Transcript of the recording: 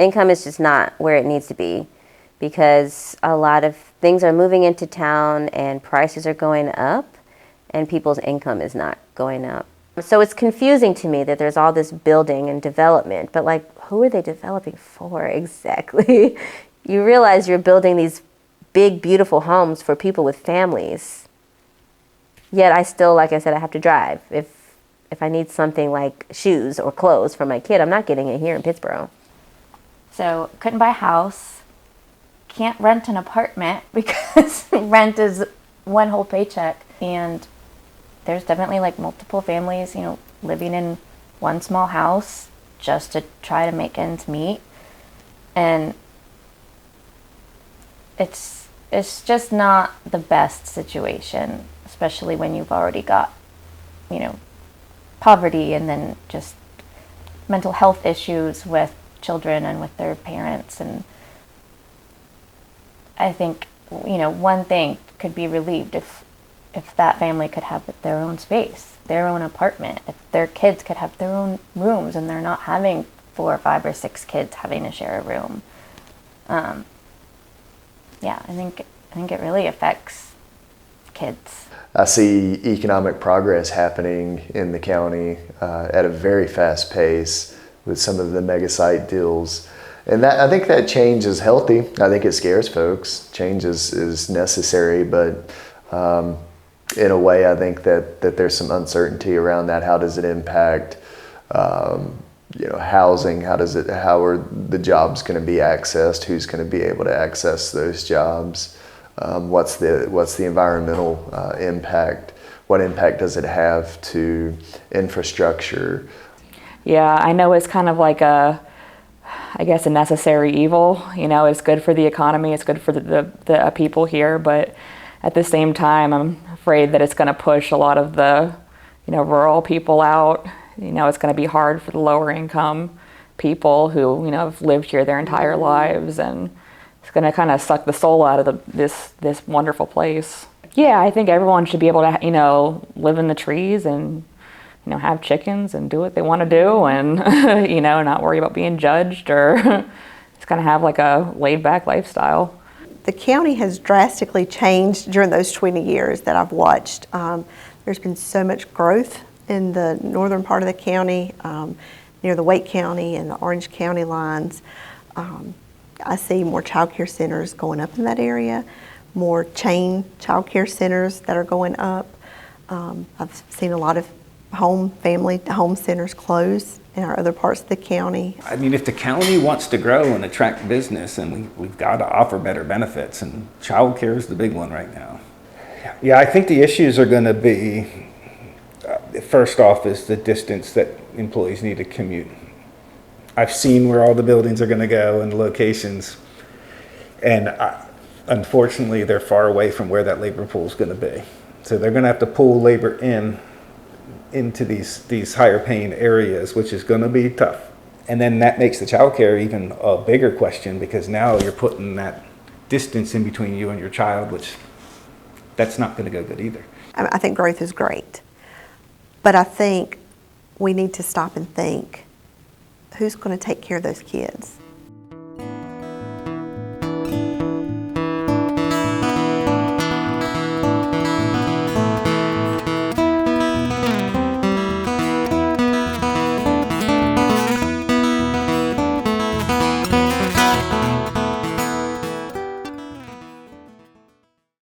income is just not where it needs to be, because a lot of things are moving into town and prices are going up and people's income is not going up. So it's confusing to me that there's all this building and development, but like, who are they developing for exactly? You realize you're building these big, beautiful homes for people with families. Yet I still, like I said, I have to drive. If I need something like shoes or clothes for my kid, I'm not getting it here in Pittsburgh. So couldn't buy a house, can't rent an apartment because rent is one whole paycheck. And there's definitely like multiple families, you know, living in one small house just to try to make ends meet. And it's just not the best situation, especially when you've already got, you know, poverty and then just mental health issues with children and with their parents. And I think, you know, one thing could be relieved if that family could have their own space, their own apartment, if their kids could have their own rooms and they're not having 4 or 5 or 6 kids having to share a room. Yeah, I think it really affects kids. I see economic progress happening in the county at a very fast pace with some of the mega site deals. And I think that change is healthy. I think it scares folks. Change is necessary, but in a way, I think that there's some uncertainty around that. How does it impact housing? How are the jobs going to be accessed? Who's going to be able to access those jobs? What's the environmental impact? What impact does it have to infrastructure? Yeah, I know it's kind of like a necessary evil. You know, it's good for the economy, it's good for the people here, but at the same time, I'm afraid that it's going to push a lot of the, you know, rural people out. You know, it's going to be hard for the lower income people who, you know, have lived here their entire lives, and it's going to kind of suck the soul out of this wonderful place. Yeah, I think everyone should be able to, you know, live in the trees and, you know, have chickens and do what they want to do, and you know, not worry about being judged, or just kind of have like a laid-back lifestyle. The county has drastically changed during those 20 years that I've watched. There's been so much growth in the northern part of the county, near the Wake County and the Orange County lines. I see more child care centers going up in that area, more chain child care centers that are going up. I've seen a lot of family home centers close in our other parts of the county. I mean, if the county wants to grow and attract business, and we've got to offer better benefits, and child care is the big one right now. Yeah, I think the issues are going to be, first off, is the distance that employees need to commute. I've seen where all the buildings are going to go and the locations, and unfortunately, they're far away from where that labor pool is going to be. So they're going to have to pull labor into these higher paying areas, which is going to be tough. And then that makes the childcare even a bigger question, because now you're putting that distance in between you and your child, which that's not going to go good either. I think growth is great, but I think we need to stop and think, who's going to take care of those kids?